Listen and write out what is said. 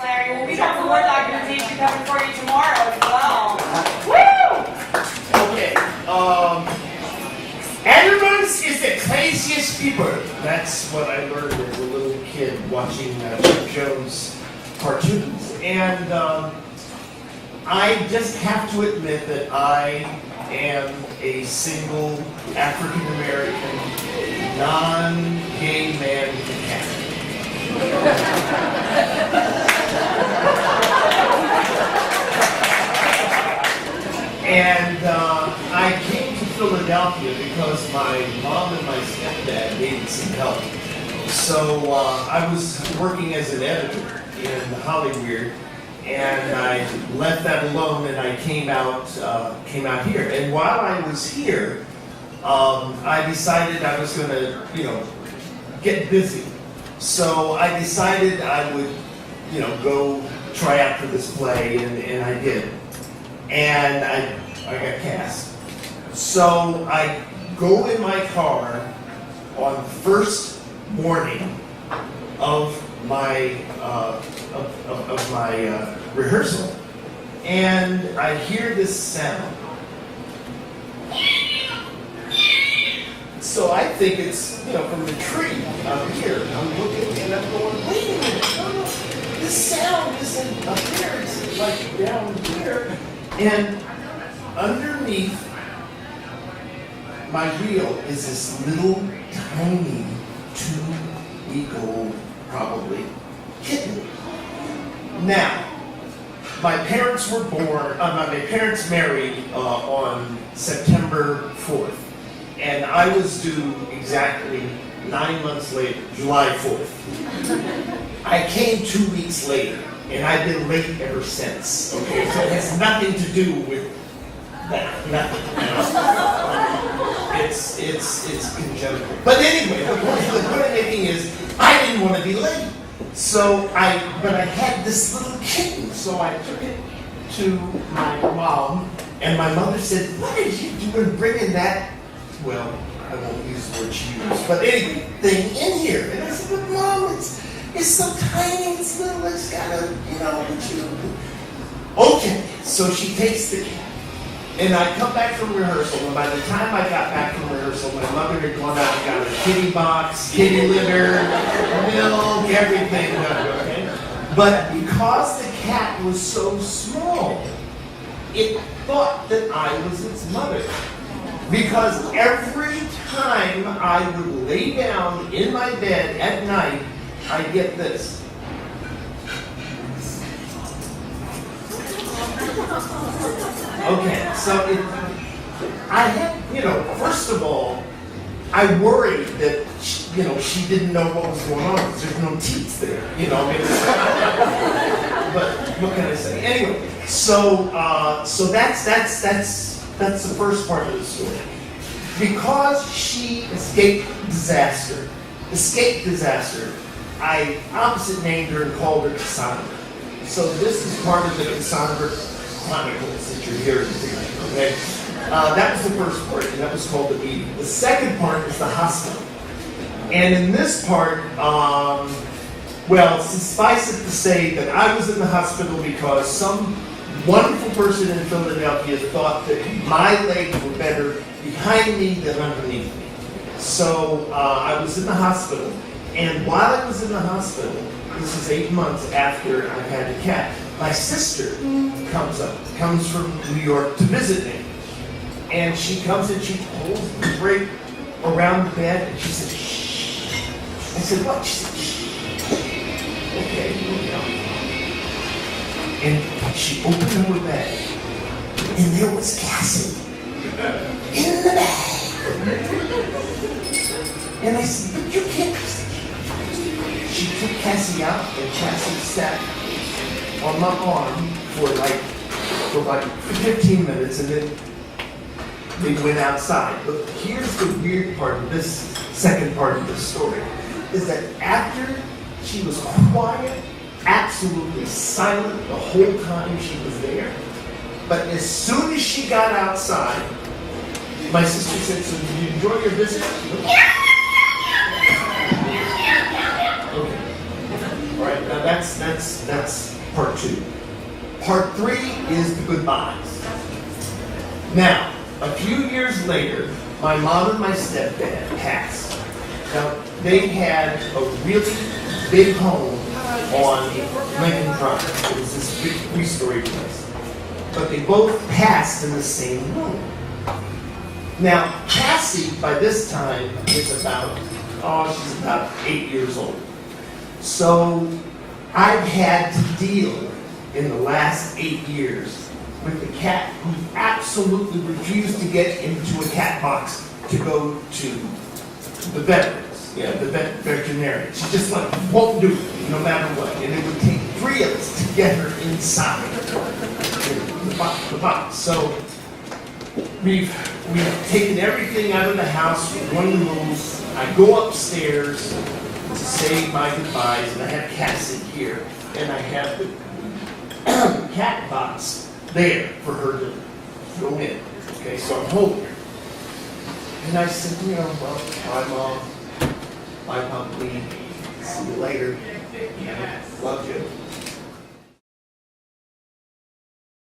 Larry. We'll be back for more documentation coming for you tomorrow as well. Woo! Okay. Animals is the craziest people. That's what I learned as a little kid watching Chuck Jones cartoons. And I just have to admit that I am a single African-American, non-gay man with a cat. And I came to Philadelphia because my mom and my stepdad needed some help. So I was working as an editor in Hollywood, and I left that alone, and I came out here. And while I was here, I decided I was going to, get busy. So I decided I would, go try out for this play, and I did. And I got cast. So I go in my car on the first morning of my rehearsal, and I hear this sound. So I think it's from the tree up here. I'm looking and I'm going, wait a minute, no, this sound isn't up here. It's like down here. And underneath my wheel is this little tiny 2-week-old, probably, kitten. Now, my parents were born, my parents married on September 4th. And I was due exactly 9 months later, July 4th. I came 2 weeks later, and I've been late ever since. Okay, so it has nothing to do with that. Nothing. It's congenital. But anyway, the point I'm making is I didn't want to be late. But I had this little kitten, so I took it to my mom, and my mother said, "What are you doing bringing that?" Well, I won't use the word she used, but anyway, thing in here. And I said, "But Mom, it's so tiny, it's little, it's gotta, what you do." Okay, so she takes the cat. And I come back from rehearsal, and by the time I got back from rehearsal, my mother had gone out and got a kitty box, kitty litter, milk, everything done, okay? But because the cat was so small, it thought that I was its mother. Because every time I would lay down in my bed at night, I'd get this. Okay, so I had, first of all, I worried that, she didn't know what was going on because there's no teeth there, But what can I say? Anyway, so that's the first part of the story. Because she escaped disaster, I opposite named her and called her Cassandra. So this is part of the Cassandra Chronicles that you're hearing tonight, okay? That was the first part, and that was called the meeting. The second part is the hospital. And in this part, suffice it to say that I was in the hospital because some wonderful person in Philadelphia thought that my legs were better behind me than underneath me. So I was in the hospital, and while I was in the hospital, this is 8 months after I had the cat, my sister comes from New York to visit me. And she comes and she pulls me right around the bed, and she said, "Shh." I said, "What?" She said, "Shh." Okay, And she opened her bag, and there was Cassie in the bag. And I said, "But you can't." She took Cassie out, and Cassie sat on my arm for like 15 minutes, and then they went outside. But here's the weird part of this second part of the story, is that after she was quiet, absolutely silent the whole time she was there, but as soon as she got outside, my sister said, "So did you enjoy your visit?" Okay. All right, now that's that's part 2. Part 3 is the goodbyes. Now, a few years later, my mom and my stepdad passed. Now, they had a really big home on Lincoln Drive. It was this big 3-story place. But they both passed in the same room. Now, Cassie, by this time, is about, she's about 8 years old. So, I've had to deal in the last 8 years with the cat who absolutely refused to get into a cat box to go to the veterans, the veterinarian. She just won't do it, no matter what. And it would take 3 of us to get her inside the box. So we've taken everything out of the house, one rules. I go upstairs to say my goodbyes, and I have Cassie here, and I have the cat box there for her to go in. Okay, so I'm holding her. And I said, well, bye, Mom. Bye, Pumpkin. See you later. Love you.